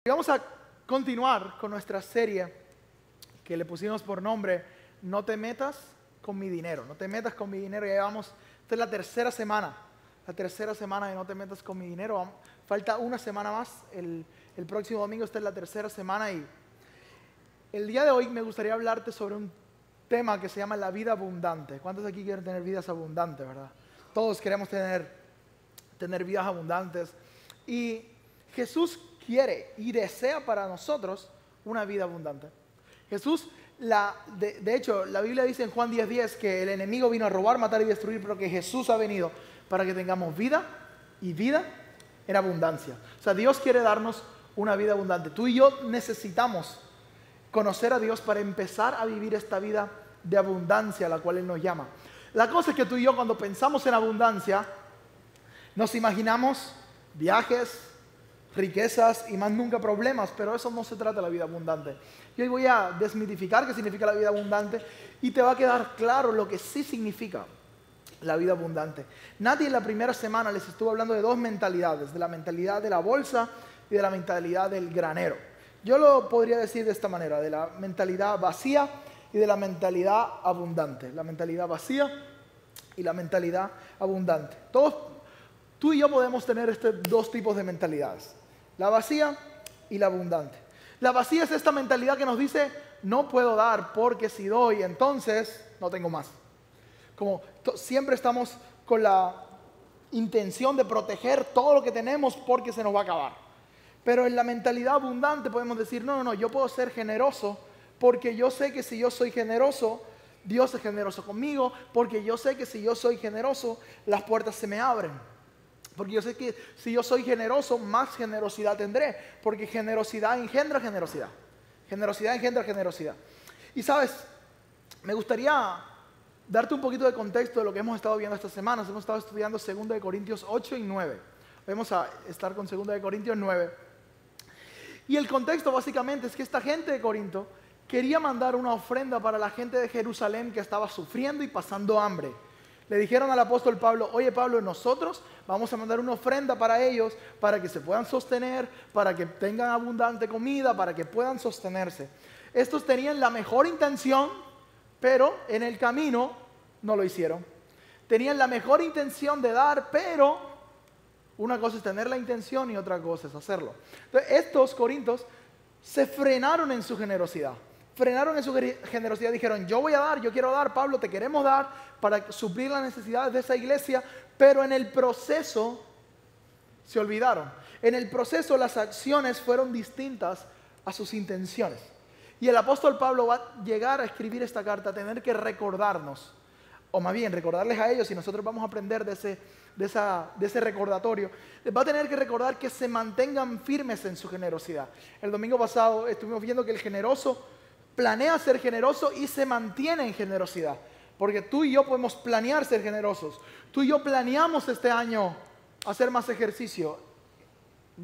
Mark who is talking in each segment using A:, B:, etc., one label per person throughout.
A: Vamos a continuar con nuestra serie que le pusimos por nombre No te metas con mi dinero. No te metas con mi dinero. Ya llevamos, esta es la tercera semana de No te metas con mi dinero. Falta una semana más. El próximo domingo esta es la tercera semana y el día de hoy me gustaría hablarte sobre un tema que se llama la vida abundante. ¿Cuántos aquí quieren tener vidas abundantes, verdad? Todos queremos tener vidas abundantes. Y Jesús quiere y desea para nosotros una vida abundante. Jesús, de hecho, la Biblia dice en Juan 10:10 que el enemigo vino a robar, matar y destruir, pero que Jesús ha venido para que tengamos vida y vida en abundancia. O sea, Dios quiere darnos una vida abundante. Tú y yo necesitamos conocer a Dios para empezar a vivir esta vida de abundancia a la cual Él nos llama. La cosa es que tú y yo, cuando pensamos en abundancia, nos imaginamos viajes, riquezas y más nunca problemas, pero eso no se trata de la vida abundante. Y hoy voy a desmitificar qué significa la vida abundante y te va a quedar claro lo que sí significa la vida abundante. Nadie en la primera semana les estuvo hablando de dos mentalidades, de la mentalidad de la bolsa y de la mentalidad del granero. Yo lo podría decir de esta manera, de la mentalidad vacía y de la mentalidad abundante. La mentalidad vacía y la mentalidad abundante. Tú y yo podemos tener estos dos tipos de mentalidades, la vacía y la abundante. La vacía es esta mentalidad que nos dice, no puedo dar porque si doy, entonces no tengo más. Como siempre estamos con la intención de proteger todo lo que tenemos porque se nos va a acabar. Pero en la mentalidad abundante podemos decir, no, yo puedo ser generoso porque yo sé que si yo soy generoso, Dios es generoso conmigo, porque yo sé que si yo soy generoso, las puertas se me abren. Porque yo sé que si yo soy generoso, más generosidad tendré. Porque generosidad engendra generosidad. Generosidad engendra generosidad. Y sabes, me gustaría darte un poquito de contexto de lo que hemos estado viendo estas semanas. Hemos estado estudiando 2 Corintios 8 y 9. Vamos a estar con 2 Corintios 9. Y el contexto básicamente es que esta gente de Corinto quería mandar una ofrenda para la gente de Jerusalén que estaba sufriendo y pasando hambre. Le dijeron al apóstol Pablo, oye Pablo, nosotros vamos a mandar una ofrenda para ellos, para que se puedan sostener, para que tengan abundante comida, para que puedan sostenerse. Estos tenían la mejor intención, pero en el camino no lo hicieron. Tenían la mejor intención de dar, pero una cosa es tener la intención y otra cosa es hacerlo. Entonces, estos corintios se frenaron en su generosidad. Dijeron, yo voy a dar, yo quiero dar, Pablo, te queremos dar para suplir las necesidades de esa iglesia, pero en el proceso se olvidaron. En el proceso las acciones fueron distintas a sus intenciones. Y el apóstol Pablo va a llegar a escribir esta carta, a tener que recordarnos, o más bien recordarles a ellos, y nosotros vamos a aprender de ese recordatorio, les va a tener que recordar que se mantengan firmes en su generosidad. El domingo pasado estuvimos viendo que el generoso planea ser generoso y se mantiene en generosidad. Porque tú y yo podemos planear ser generosos. Tú y yo planeamos este año hacer más ejercicio.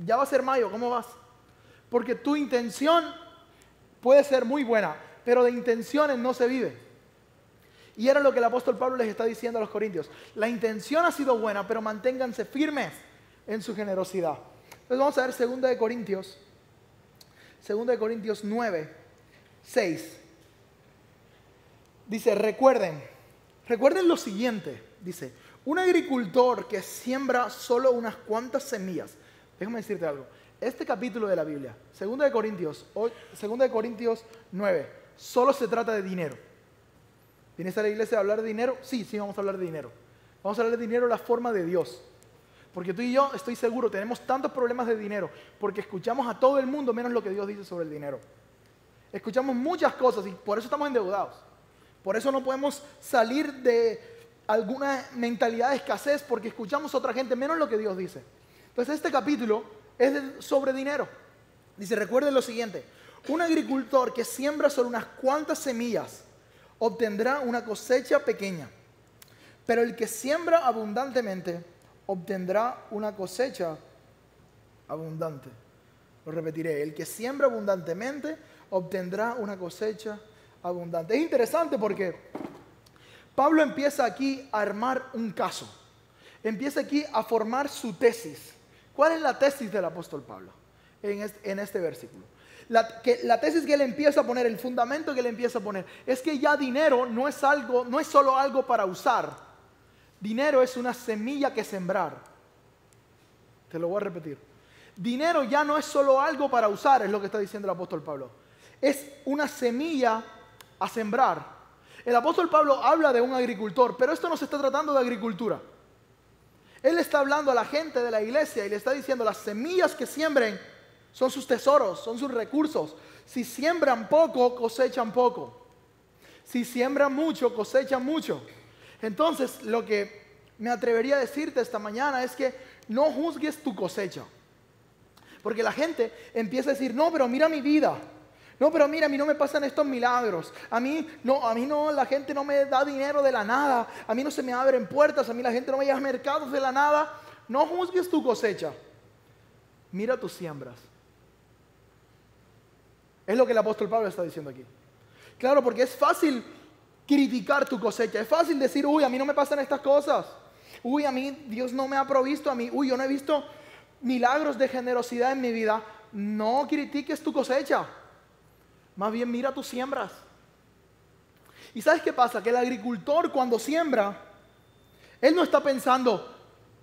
A: Ya va a ser mayo, ¿cómo vas? Porque tu intención puede ser muy buena, pero de intenciones no se vive. Y era lo que el apóstol Pablo les está diciendo a los corintios. La intención ha sido buena, pero manténganse firmes en su generosidad. Entonces vamos a ver 2 Corintios 9. 6. Dice, recuerden lo siguiente. Dice, un agricultor que siembra solo unas cuantas semillas. Déjame decirte algo. Este capítulo de la Biblia, 2 Corintios 9, solo se trata de dinero. ¿Vienes a la iglesia a hablar de dinero? Sí, vamos a hablar de dinero. Vamos a hablar de dinero, la forma de Dios. Porque tú y yo, estoy seguro, tenemos tantos problemas de dinero porque escuchamos a todo el mundo menos lo que Dios dice sobre el dinero. Escuchamos muchas cosas y por eso estamos endeudados. Por eso no podemos salir de alguna mentalidad de escasez porque escuchamos a otra gente menos lo que Dios dice. Entonces este capítulo es sobre dinero. Dice, recuerden lo siguiente. Un agricultor que siembra solo unas cuantas semillas obtendrá una cosecha pequeña. Pero el que siembra abundantemente obtendrá una cosecha abundante. Lo repetiré. El que siembra abundantemente obtendrá una cosecha abundante. Es interesante porque Pablo empieza aquí a armar un caso. Empieza aquí a formar su tesis. ¿Cuál es la tesis del apóstol Pablo? en este versículo. La tesis que él empieza a poner, el fundamento que él empieza a poner, es que ya dinero no es solo algo para usar. Dinero es una semilla que sembrar. Te lo voy a repetir. Dinero ya no es solo algo para usar, es lo que está diciendo el apóstol Pablo. Es una semilla a sembrar. El apóstol Pablo habla de un agricultor, pero esto no se está tratando de agricultura. Él está hablando a la gente de la iglesia y le está diciendo: las semillas que siembren son sus tesoros, son sus recursos. Si siembran poco, cosechan poco. Si siembran mucho, cosechan mucho. Entonces, lo que me atrevería a decirte esta mañana es que no juzgues tu cosecha. Porque la gente empieza a decir: no, pero mira mi vida. No, pero mira, a mí no me pasan estos milagros. A mí no, la gente no me da dinero de la nada. A mí no se me abren puertas. A mí la gente no me lleva a mercados de la nada. No juzgues tu cosecha. Mira tus siembras. Es lo que el apóstol Pablo está diciendo aquí. Claro, porque es fácil criticar tu cosecha. Es fácil decir: uy, a mí no me pasan estas cosas. Uy, a mí Dios no me ha provisto. A mí, uy, yo no he visto milagros de generosidad en mi vida. No critiques tu cosecha. Más bien mira tus siembras. ¿Y sabes qué pasa? Que el agricultor, cuando siembra, él no está pensando: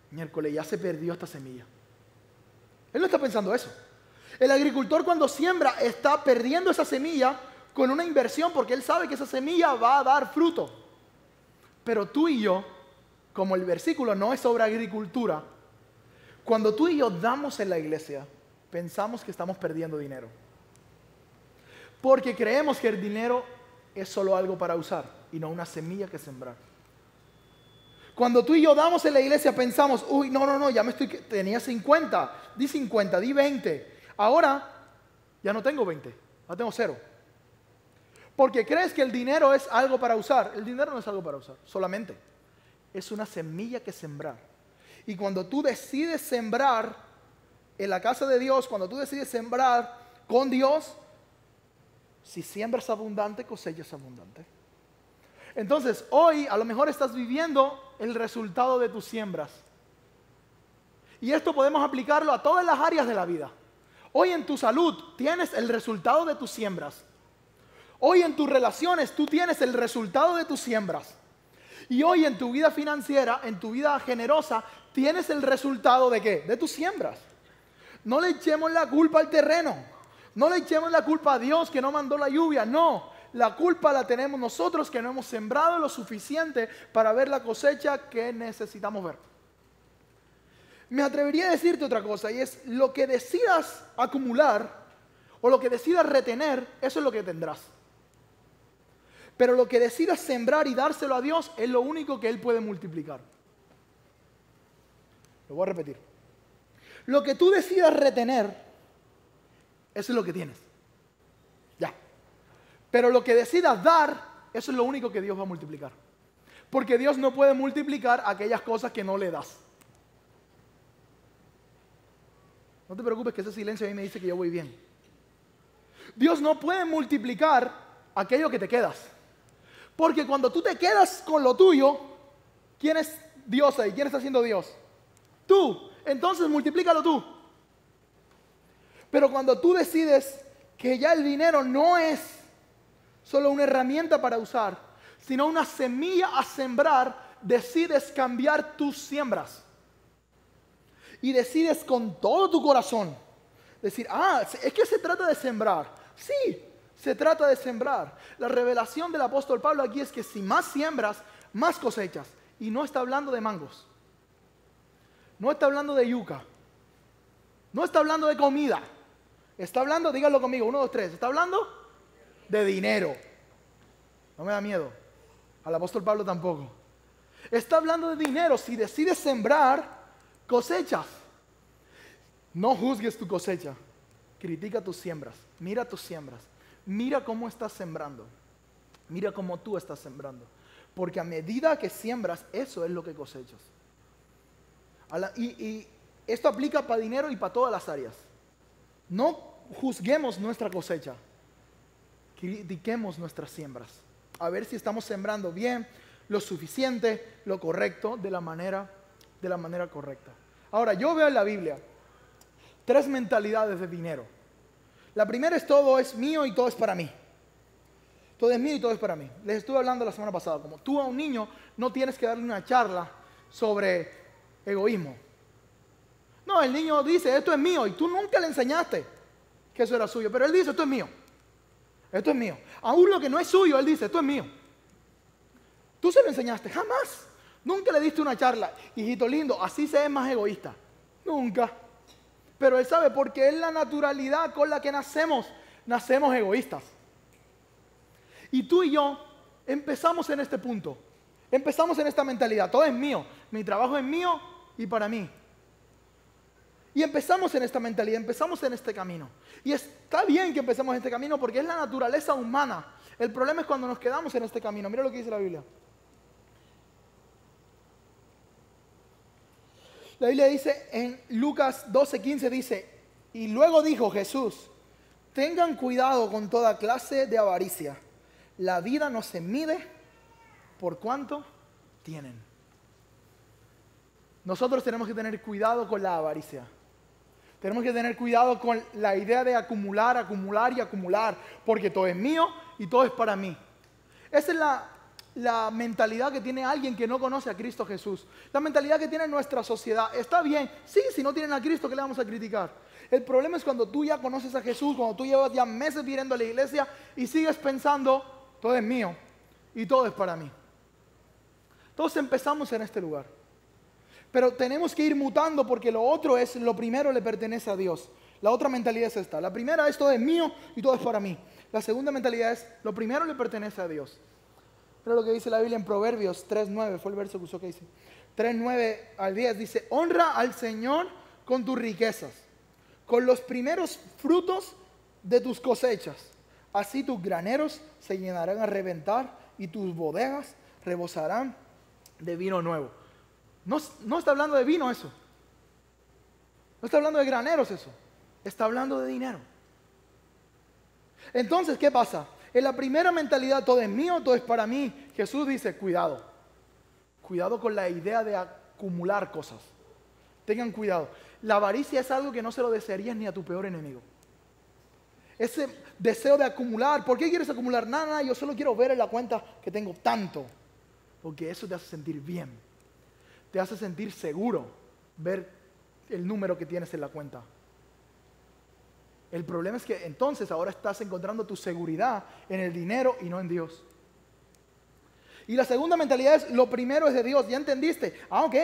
A: miércoles, ya se perdió esta semilla. Él no está pensando eso. El agricultor, cuando siembra, está perdiendo esa semilla con una inversión, porque él sabe que esa semilla va a dar fruto. Pero tú y yo, como el versículo no es sobre agricultura, cuando tú y yo damos en la iglesia, pensamos que estamos perdiendo dinero. Porque creemos que el dinero es solo algo para usar y no una semilla que sembrar. Cuando tú y yo damos en la iglesia, pensamos: uy, no, tenía 50, di 50, di 20. Ahora ya no tengo 20, ahora tengo 0. Porque crees que el dinero es algo para usar. El dinero no es algo para usar, solamente. Es una semilla que sembrar. Y cuando tú decides sembrar en la casa de Dios, cuando tú decides sembrar con Dios, si siembras abundante, cosechas abundante. Entonces, hoy a lo mejor estás viviendo el resultado de tus siembras. Y esto podemos aplicarlo a todas las áreas de la vida. Hoy en tu salud tienes el resultado de tus siembras. Hoy en tus relaciones tú tienes el resultado de tus siembras. Y hoy en tu vida financiera, en tu vida generosa, tienes el resultado ¿de qué? De tus siembras. No le echemos la culpa al terreno. No le echemos la culpa a Dios que no mandó la lluvia. No, la culpa la tenemos nosotros que no hemos sembrado lo suficiente para ver la cosecha que necesitamos ver. Me atrevería a decirte otra cosa, y es: lo que decidas acumular o lo que decidas retener, eso es lo que tendrás. Pero lo que decidas sembrar y dárselo a Dios es lo único que Él puede multiplicar. Lo voy a repetir. Lo que tú decidas retener, eso es lo que tienes. Ya. Pero lo que decidas dar, eso es lo único que Dios va a multiplicar. Porque Dios no puede multiplicar aquellas cosas que no le das. No te preocupes, que ese silencio a mí me dice que yo voy bien. Dios no puede multiplicar aquello que te quedas. Porque cuando tú te quedas con lo tuyo, ¿quién es Dios ahí? ¿Quién está haciendo Dios? Tú. Entonces multiplícalo tú. Pero cuando tú decides que ya el dinero no es solo una herramienta para usar, sino una semilla a sembrar, decides cambiar tus siembras. Y decides con todo tu corazón decir: es que se trata de sembrar. Sí, se trata de sembrar. La revelación del apóstol Pablo aquí es que si más siembras, más cosechas. Y no está hablando de mangos. No está hablando de yuca. No está hablando de comida. Está hablando, díganlo conmigo, 1, 2, 3. Está hablando de dinero. No me da miedo. Al apóstol Pablo tampoco. Está hablando de dinero. Si decides sembrar, cosechas. No juzgues tu cosecha. Critica tus siembras. Mira tus siembras. Mira cómo estás sembrando. Mira cómo tú estás sembrando. Porque a medida que siembras, eso es lo que cosechas. Y esto aplica para dinero y para todas las áreas. No juzguemos nuestra cosecha. Critiquemos nuestras siembras. A ver si estamos sembrando bien, lo suficiente, lo correcto, de la manera correcta. Ahora, yo veo en la Biblia tres mentalidades de dinero. La primera es todo es mío y todo es para mí. Todo es mío y todo es para mí. Les estuve hablando la semana pasada, como tú a un niño no tienes que darle una charla sobre egoísmo. No, el niño dice, esto es mío, y tú nunca le enseñaste que eso era suyo, pero él dice, esto es mío. Esto es mío. Aún lo que no es suyo, él dice, esto es mío. Tú se lo enseñaste, jamás. Nunca le diste una charla, hijito lindo, así se es más egoísta. Nunca. Pero él sabe, porque es la naturalidad con la que nacemos egoístas. Y tú y yo empezamos en este punto. Empezamos en esta mentalidad. Todo es mío. Mi trabajo es mío y para mí. Y empezamos en esta mentalidad, empezamos en este camino. Y está bien que empecemos en este camino porque es la naturaleza humana. El problema es cuando nos quedamos en este camino. Mira lo que dice la Biblia. La Biblia dice en Lucas 12:15, dice, y luego dijo Jesús, tengan cuidado con toda clase de avaricia. La vida no se mide por cuánto tienen. Nosotros tenemos que tener cuidado con la avaricia. Tenemos que tener cuidado con la idea de acumular, acumular y acumular, porque todo es mío y todo es para mí. Esa es la mentalidad que tiene alguien que no conoce a Cristo Jesús. La mentalidad que tiene nuestra sociedad. Está bien, sí, si no tienen a Cristo, ¿qué le vamos a criticar? El problema es cuando tú ya conoces a Jesús, cuando tú llevas ya meses viniendo a la iglesia y sigues pensando, todo es mío y todo es para mí. Todos empezamos en este lugar. Pero tenemos que ir mutando porque lo primero le pertenece a Dios. La otra mentalidad es esta. La primera es todo es mío y todo es para mí. La segunda mentalidad es lo primero le pertenece a Dios. Pero lo que dice la Biblia en Proverbios 3:9, fue el verso que usó que dice. 3:9 al 10 dice, honra al Señor con tus riquezas, con los primeros frutos de tus cosechas. Así tus graneros se llenarán a reventar y tus bodegas rebosarán de vino nuevo. No está hablando de vino eso. No está hablando de graneros eso. Está hablando de dinero. Entonces, ¿qué pasa? En la primera mentalidad, todo es mío, todo es para mí. Jesús dice, cuidado. Cuidado con la idea de acumular cosas. Tengan cuidado. La avaricia es algo que no se lo desearías ni a tu peor enemigo. Ese deseo de acumular. ¿Por qué quieres acumular? Nada, yo solo quiero ver en la cuenta que tengo tanto. Porque eso te hace sentir bien. Te hace sentir seguro ver el número que tienes en la cuenta. El problema es que entonces ahora estás encontrando tu seguridad en el dinero y no en Dios. Y la segunda mentalidad es, lo primero es de Dios. ¿Ya entendiste? Ok.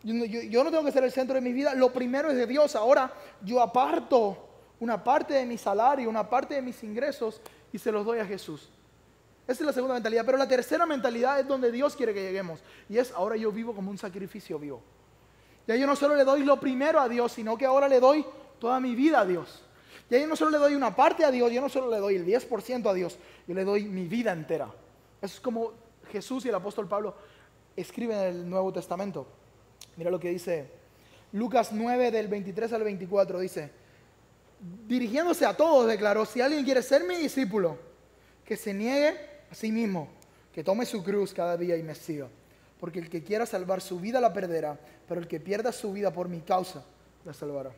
A: Yo no tengo que ser el centro de mi vida. Lo primero es de Dios. Ahora yo aparto una parte de mi salario, una parte de mis ingresos y se los doy a Jesús. Esa es la segunda mentalidad. Pero la tercera mentalidad es donde Dios quiere que lleguemos. Y es, ahora yo vivo como un sacrificio vivo. Ya yo no solo le doy lo primero a Dios, sino que ahora le doy toda mi vida a Dios. Ya yo no solo le doy una parte a Dios, yo no solo le doy el 10% a Dios, yo le doy mi vida entera. Eso es como Jesús y el apóstol Pablo escriben en el Nuevo Testamento. Mira lo que dice Lucas 9 del 23 al 24. Dice, dirigiéndose a todos, declaró, si alguien quiere ser mi discípulo, que se niegue a sí mismo, que tome su cruz cada día y me siga. Porque el que quiera salvar su vida la perderá, pero el que pierda su vida por mi causa la salvará.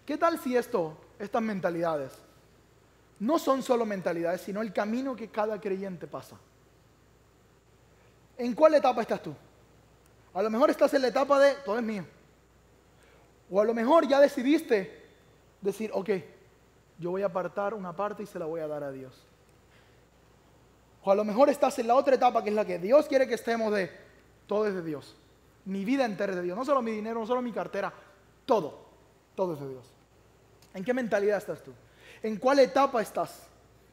A: ¿Qué tal si estas mentalidades no son solo mentalidades, sino el camino que cada creyente pasa? ¿En cuál etapa estás tú? A lo mejor estás en la etapa de todo es mío. O a lo mejor ya decidiste decir, ok, yo voy a apartar una parte y se la voy a dar a Dios. O a lo mejor estás en la otra etapa que es la que Dios quiere que estemos de todo es de Dios. Mi vida entera es de Dios. No solo mi dinero, no solo mi cartera. Todo es de Dios. ¿En qué mentalidad estás tú? ¿En cuál etapa estás?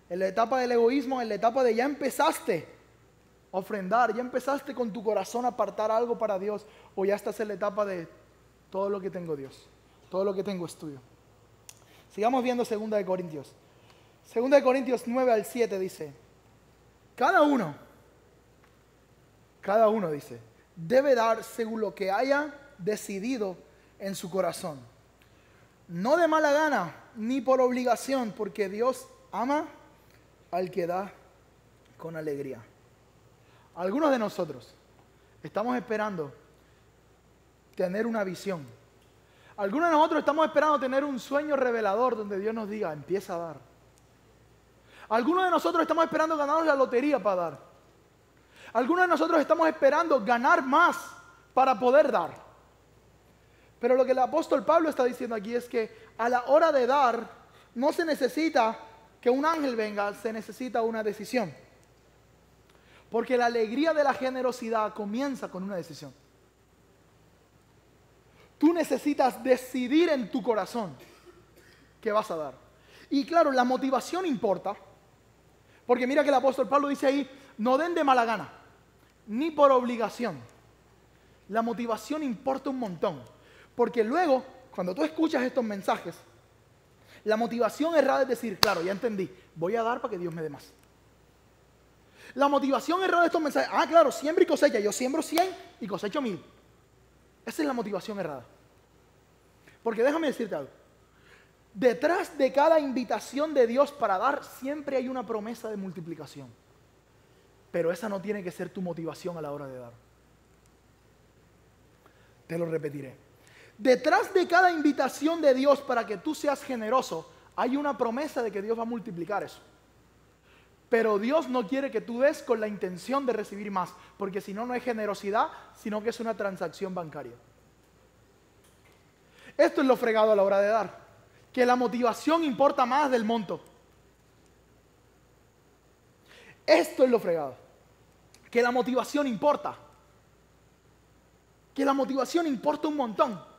A: ¿En la etapa del egoísmo? ¿En la etapa de ya empezaste a ofrendar? ¿Ya empezaste con tu corazón a apartar algo para Dios? ¿O ya estás en la etapa de todo lo que tengo Dios? Todo lo que tengo es tuyo. Sigamos viendo 2 de Corintios. 2 de Corintios 9 al 7 dice, cada uno dice, debe dar según lo que haya decidido en su corazón. No de mala gana, ni por obligación, porque Dios ama al que da con alegría. Algunos de nosotros estamos esperando tener una visión. Algunos de nosotros estamos esperando tener un sueño revelador donde Dios nos diga, empieza a dar. Algunos de nosotros estamos esperando ganarnos la lotería para dar. Algunos de nosotros estamos esperando ganar más para poder dar. Pero lo que el apóstol Pablo está diciendo aquí es que a la hora de dar no se necesita que un ángel venga, se necesita una decisión. Porque la alegría de la generosidad comienza con una decisión. Tú necesitas decidir en tu corazón qué vas a dar. Y claro, la motivación importa. Porque mira que el apóstol Pablo dice ahí, no den de mala gana, ni por obligación. La motivación importa un montón. Porque luego, cuando tú escuchas estos mensajes, la motivación errada es decir, claro, ya entendí, voy a dar para que Dios me dé más. La motivación errada de estos mensajes, claro, siembra y cosecha, yo siembro 100 y cosecho 1000. Esa es la motivación errada. Porque déjame decirte algo. Detrás de cada invitación de Dios para dar, siempre hay una promesa de multiplicación. Pero esa no tiene que ser tu motivación a la hora de dar. Te lo repetiré. Detrás de cada invitación de Dios para que tú seas generoso, hay una promesa de que Dios va a multiplicar eso. Pero Dios no quiere que tú des con la intención de recibir más, porque si no, no es generosidad, sino que es una transacción bancaria. Esto es lo fregado a la hora de dar, que la motivación importa más del monto. Esto es lo fregado, que la motivación importa. Que la motivación importa un montón.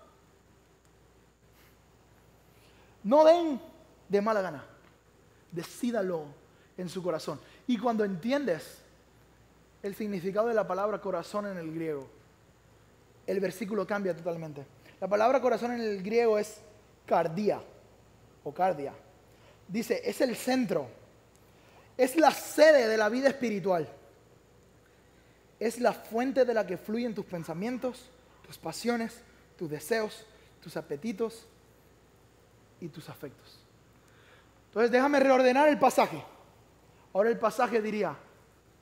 A: No den de mala gana. Decídalo en su corazón. Y cuando entiendes el significado de la palabra corazón en el griego, el versículo cambia totalmente. La palabra corazón en el griego es cardia o cardia. Dice, es el centro, es la sede de la vida espiritual. Es la fuente de la que fluyen tus pensamientos, tus pasiones, tus deseos, tus apetitos y tus afectos. Entonces déjame reordenar el pasaje. Ahora el pasaje diría,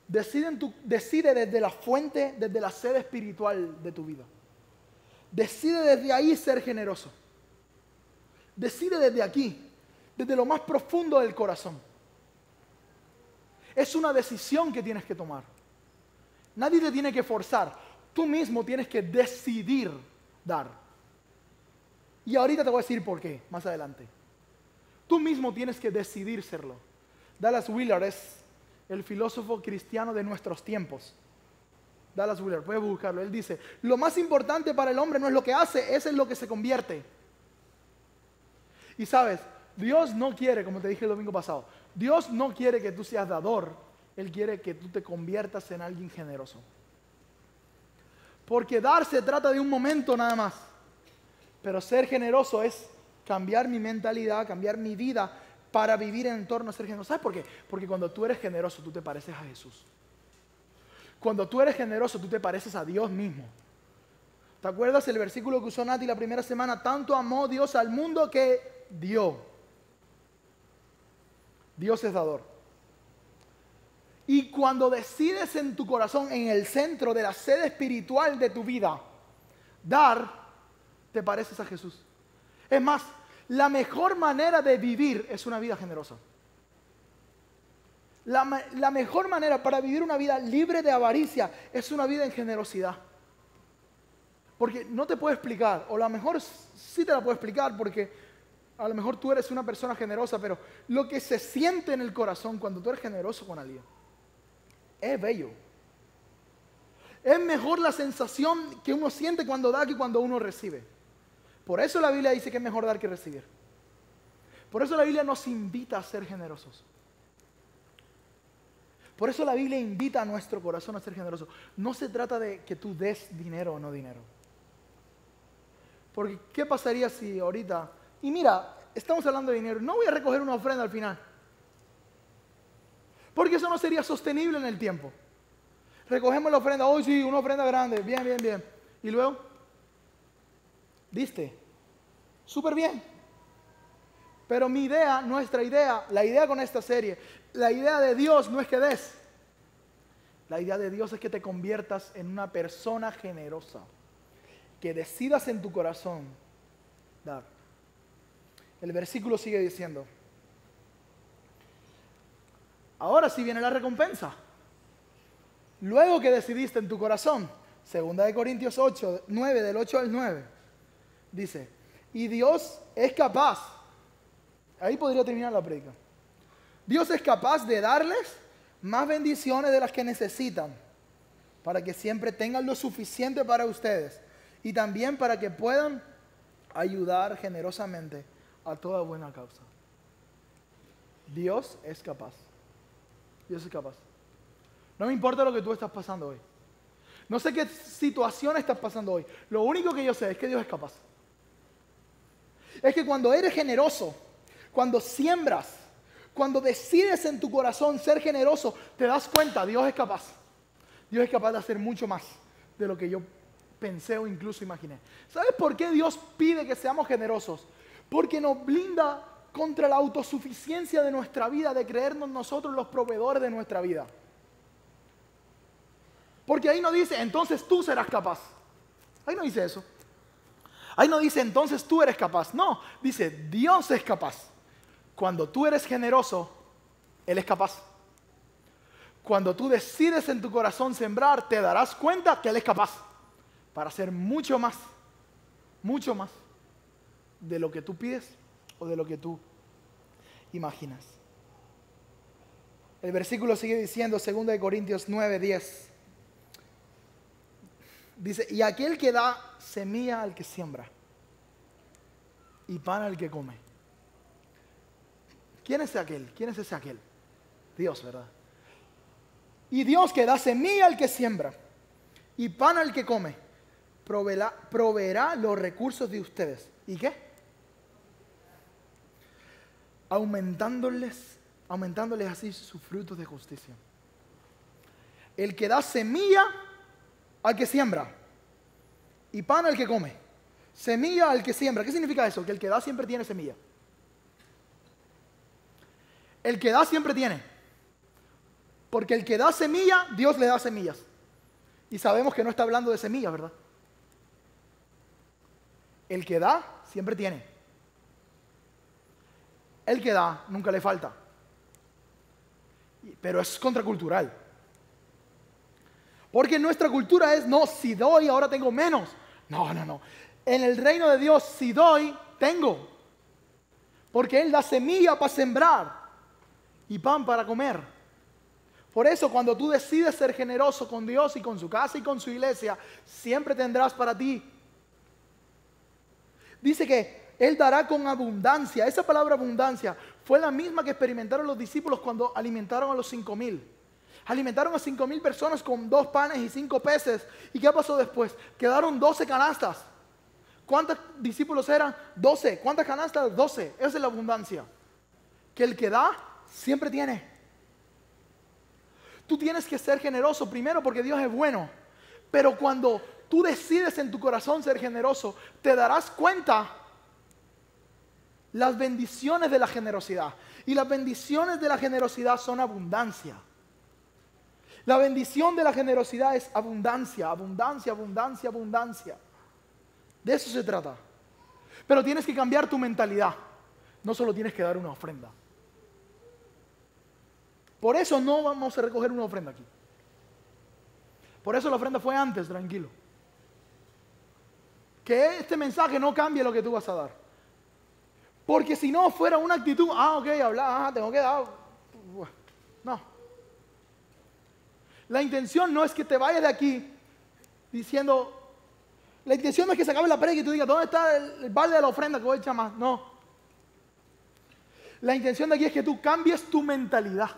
A: decide desde la fuente, desde la sede espiritual de tu vida. Decide desde ahí ser generoso. Decide desde aquí, desde lo más profundo del corazón. Es una decisión que tienes que tomar. Nadie te tiene que forzar. Tú mismo tienes que decidir dar. Y ahorita te voy a decir por qué, más adelante. Tú mismo tienes que decidir serlo. Dallas Willard es el filósofo cristiano de nuestros tiempos. Dallas Willard, puedes buscarlo. Él dice, lo más importante para el hombre no es lo que hace, es en lo que se convierte. Y sabes, Dios no quiere, como te dije el domingo pasado, Dios no quiere que tú seas dador. Él quiere que tú te conviertas en alguien generoso. Porque dar se trata de un momento nada más. Pero ser generoso es cambiar mi mentalidad, cambiar mi vida para vivir en torno a ser generoso. ¿Sabes por qué? Porque cuando tú eres generoso, tú te pareces a Jesús. Cuando tú eres generoso, tú te pareces a Dios mismo. ¿Te acuerdas el versículo que usó Nati la primera semana? Tanto amó Dios al mundo que dio. Dios es dador. Y cuando decides en tu corazón, en el centro de la sede espiritual de tu vida, dar, te pareces a Jesús. Es más, la mejor manera de vivir es una vida generosa. La mejor manera para vivir una vida libre de avaricia es una vida en generosidad. Porque no te puedo explicar, o a lo mejor sí te la puedo explicar porque a lo mejor tú eres una persona generosa, pero lo que se siente en el corazón cuando tú eres generoso con alguien es bello. Es mejor la sensación que uno siente cuando da que cuando uno recibe. Por eso la Biblia dice que es mejor dar que recibir. Por eso la Biblia nos invita a ser generosos. Por eso la Biblia invita a nuestro corazón a ser generoso. No se trata de que tú des dinero o no dinero. Porque ¿qué pasaría si ahorita... Y mira, estamos hablando de dinero. No voy a recoger una ofrenda al final. Porque eso no sería sostenible en el tiempo. Recogemos la ofrenda. Hoy sí, una ofrenda grande. Bien, bien, bien. Y luego, ¿diste? Súper bien. Pero mi idea, nuestra idea, la idea con esta serie, la idea de Dios no es que des. La idea de Dios es que te conviertas en una persona generosa. Que decidas en tu corazón dar. El versículo sigue diciendo, ahora sí viene la recompensa. Luego que decidiste en tu corazón, 2 Corintios 8, 9, del 8 al 9, dice, y Dios es capaz, ahí podría terminar la prédica, Dios es capaz de darles más bendiciones de las que necesitan, para que siempre tengan lo suficiente para ustedes y también para que puedan ayudar generosamente a toda buena causa. Dios es capaz. Dios es capaz. No me importa lo que tú estás pasando hoy. No sé qué situación estás pasando hoy. Lo único que yo sé es que Dios es capaz. Es que cuando eres generoso, cuando siembras, cuando decides en tu corazón ser generoso, te das cuenta, Dios es capaz. Dios es capaz de hacer mucho más de lo que yo pensé o incluso imaginé. ¿Sabes por qué Dios pide que seamos generosos? Porque nos blinda contra la autosuficiencia de nuestra vida, de creernos nosotros los proveedores de nuestra vida. Porque ahí no dice, entonces tú serás capaz. Ahí no dice eso. Ahí no dice, entonces tú eres capaz. No, dice, Dios es capaz. Cuando tú eres generoso, Él es capaz. Cuando tú decides en tu corazón sembrar, te darás cuenta que Él es capaz para hacer mucho más de lo que tú pides o de lo que tú imaginas. El versículo sigue diciendo, 2 Corintios 9, 10. Dice, y aquel que da semilla al que siembra y pan al que come. ¿Quién es aquel? ¿Quién es ese aquel? Dios, ¿verdad? Y Dios que da semilla al que siembra y pan al que come, proveerá los recursos de ustedes. ¿Y qué? Aumentándoles así sus frutos de justicia. El que da semilla al que siembra y pan al que come. Semilla al que siembra. ¿Qué significa eso? Que el que da siempre tiene semilla. El que da siempre tiene. Porque el que da semilla, Dios le da semillas. Y sabemos que no está hablando de semillas, ¿verdad? El que da siempre tiene. El que da nunca le falta. Pero es contracultural. Porque nuestra cultura es, no, si doy ahora tengo menos. No. En el reino de Dios, si doy, tengo. Porque Él da semilla para sembrar y pan para comer. Por eso cuando tú decides ser generoso con Dios y con su casa y con su iglesia, siempre tendrás para ti. Dice que Él dará con abundancia. Esa palabra abundancia fue la misma que experimentaron los discípulos cuando alimentaron a los 5,000. Alimentaron a 5,000 personas con 2 panes y 5 peces. ¿Y qué pasó después? Quedaron 12 canastas. ¿Cuántos discípulos eran? 12. ¿Cuántas canastas? 12. Esa es la abundancia. Que el que da, siempre tiene. Tú tienes que ser generoso primero porque Dios es bueno. Pero cuando tú decides en tu corazón ser generoso, te darás cuenta las bendiciones de la generosidad. Y las bendiciones de la generosidad son abundancia. La bendición de la generosidad es abundancia, abundancia, abundancia, abundancia. De eso se trata. Pero tienes que cambiar tu mentalidad. No solo tienes que dar una ofrenda. Por eso no vamos a recoger una ofrenda aquí. Por eso la ofrenda fue antes, tranquilo. Que este mensaje no cambie lo que tú vas a dar. Porque si no fuera una actitud, ok, habla, tengo que dar. No. La intención no es que te vayas de aquí diciendo, la intención no es que se acabe la prédica y tú digas, ¿dónde está el balde de la ofrenda que voy a echar más? No. La intención de aquí es que tú cambies tu mentalidad.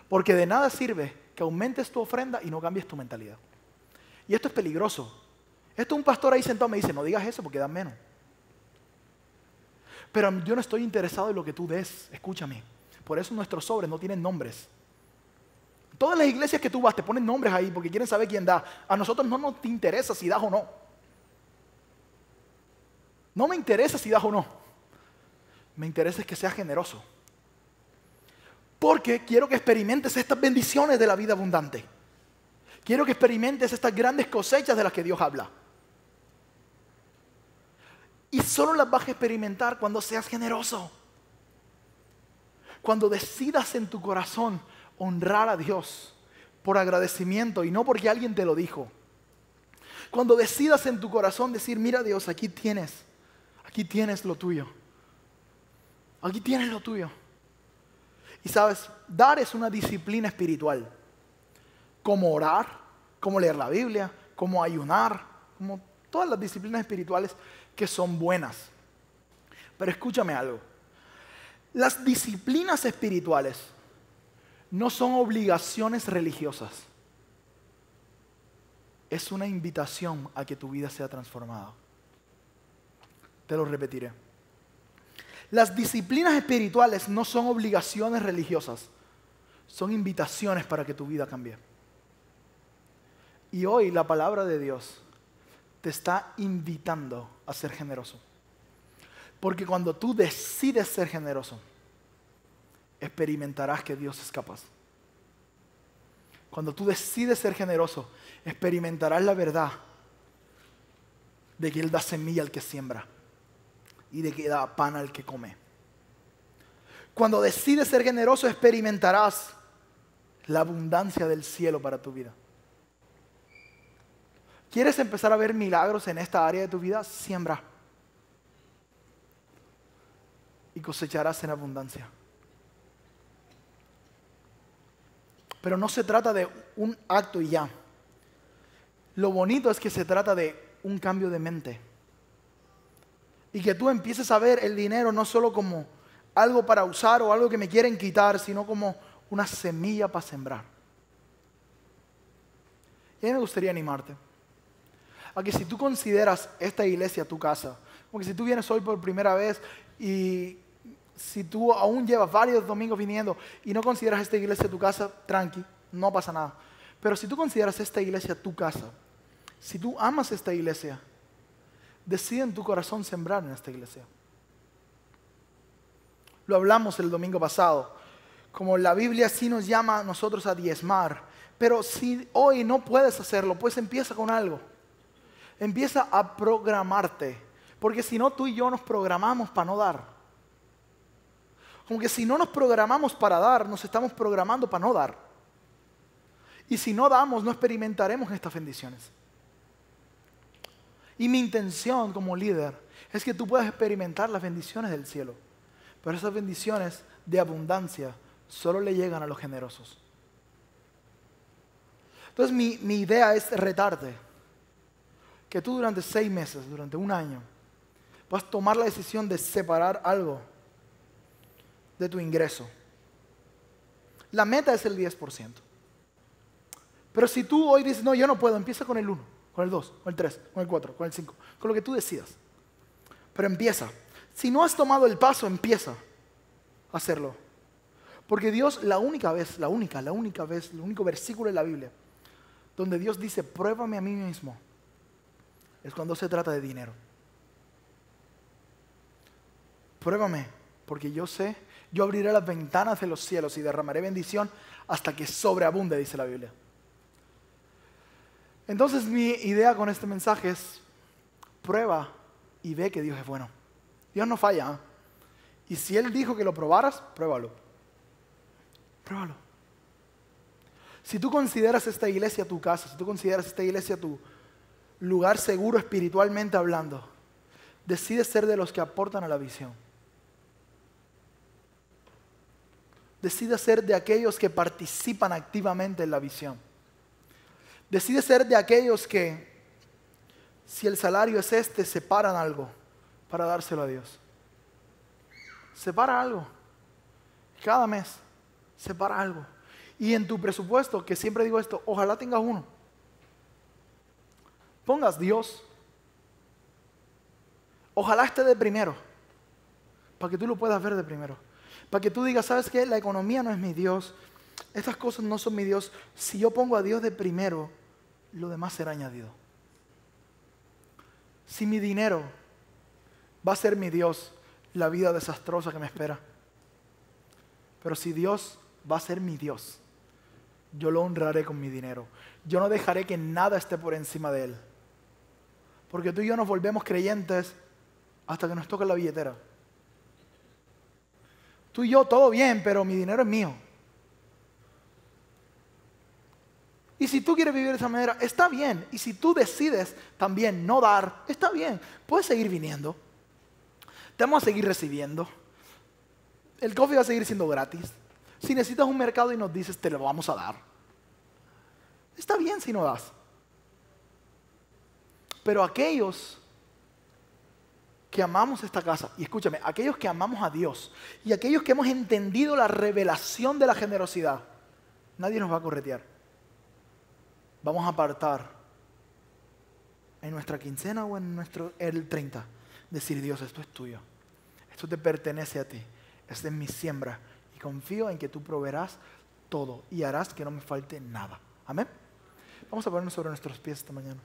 A: Porque de nada sirve que aumentes tu ofrenda y no cambies tu mentalidad. Y esto es peligroso. Esto un pastor ahí sentado me dice, no digas eso porque dan menos. Pero yo no estoy interesado en lo que tú des, escúchame. Por eso nuestros sobres no tienen nombres. Todas las iglesias que tú vas te ponen nombres ahí porque quieren saber quién da. A nosotros no nos interesa si das o no. No me interesa si das o no. Me interesa es que seas generoso. Porque quiero que experimentes estas bendiciones de la vida abundante. Quiero que experimentes estas grandes cosechas de las que Dios habla. Y solo las vas a experimentar cuando seas generoso. Cuando decidas en tu corazón honrar a Dios por agradecimiento y no porque alguien te lo dijo. Cuando decidas en tu corazón decir, mira Dios, aquí tienes lo tuyo. Aquí tienes lo tuyo. Y sabes, dar es una disciplina espiritual. Como orar, como leer la Biblia, como ayunar, como todas las disciplinas espirituales que son buenas. Pero escúchame algo. Las disciplinas espirituales no son obligaciones religiosas. Es una invitación a que tu vida sea transformada. Te lo repetiré. Las disciplinas espirituales no son obligaciones religiosas. Son invitaciones para que tu vida cambie. Y hoy la palabra de Dios te está invitando a ser generoso. Porque cuando tú decides ser generoso, experimentarás que Dios es capaz. Cuando tú decides ser generoso, experimentarás la verdad de que Él da semilla al que siembra y de que da pan al que come. Cuando decides ser generoso, experimentarás la abundancia del cielo para tu vida. ¿Quieres empezar a ver milagros en esta área de tu vida? Siembra. Y cosecharás en abundancia. Pero no se trata de un acto y ya. Lo bonito es que se trata de un cambio de mente. Y que tú empieces a ver el dinero no solo como algo para usar o algo que me quieren quitar, sino como una semilla para sembrar. Y a mí me gustaría animarte a que si tú consideras esta iglesia tu casa, como que si tú vienes hoy por primera vez y si tú aún llevas varios domingos viniendo y no consideras esta iglesia tu casa, tranqui, no pasa nada. Pero si tú consideras esta iglesia tu casa, si tú amas esta iglesia, decide en tu corazón sembrar en esta iglesia. Lo hablamos el domingo pasado. Como la Biblia sí nos llama a nosotros a diezmar. Pero si hoy no puedes hacerlo, pues empieza con algo. Empieza a programarte. Porque si no, tú y yo nos programamos para no dar. Como que si no nos programamos para dar, nos estamos programando para no dar. Y si no damos, no experimentaremos estas bendiciones. Y mi intención como líder es que tú puedas experimentar las bendiciones del cielo. Pero esas bendiciones de abundancia solo le llegan a los generosos. Entonces mi idea es retarte. Que tú durante 6 meses, durante un año, puedas tomar la decisión de separar algo de tu ingreso. La meta es el 10%. Pero si tú hoy dices, no, yo no puedo, empieza con el 1, con el 2, con el 3, con el 4, con el 5, con lo que tú decidas. Pero empieza. Si no has tomado el paso, empieza a hacerlo. Porque Dios, el único versículo de la Biblia, donde Dios dice, pruébame a mí mismo, es cuando se trata de dinero. Pruébame, porque yo sé, yo abriré las ventanas de los cielos y derramaré bendición hasta que sobreabunde, dice la Biblia. Entonces mi idea con este mensaje es, prueba y ve que Dios es bueno. Dios no falla, ¿eh? Y si Él dijo que lo probaras, pruébalo. Pruébalo. Si tú consideras esta iglesia tu casa, si tú consideras esta iglesia tu lugar seguro espiritualmente hablando, decide ser de los que aportan a la visión. Decide ser de aquellos que participan activamente en la visión. Decide ser de aquellos que, si el salario es este, separan algo para dárselo a Dios. Separa algo. Cada mes, separa algo. Y en tu presupuesto, que siempre digo esto, ojalá tengas uno. Pongas Dios. Ojalá esté de primero, para que tú lo puedas ver de primero. Para que tú digas, ¿sabes qué? La economía no es mi Dios. Estas cosas no son mi Dios. Si yo pongo a Dios de primero, lo demás será añadido. Si mi dinero va a ser mi Dios, la vida desastrosa que me espera. Pero si Dios va a ser mi Dios, yo lo honraré con mi dinero. Yo no dejaré que nada esté por encima de Él. Porque tú y yo nos volvemos creyentes hasta que nos toca la billetera. Tú y yo, todo bien, pero mi dinero es mío. Y si tú quieres vivir de esa manera, está bien. Y si tú decides también no dar, está bien. Puedes seguir viniendo. Te vamos a seguir recibiendo. El coffee va a seguir siendo gratis. Si necesitas un mercado y nos dices, te lo vamos a dar. Está bien si no das. Pero aquellos que amamos esta casa, y escúchame, aquellos que amamos a Dios y aquellos que hemos entendido la revelación de la generosidad, nadie nos va a corretear. Vamos a apartar en nuestra quincena o en el 30, decir, Dios, esto es tuyo, esto te pertenece a ti, esta es mi siembra y confío en que tú proveerás todo y harás que no me falte nada. Amén. Vamos a ponernos sobre nuestros pies esta mañana.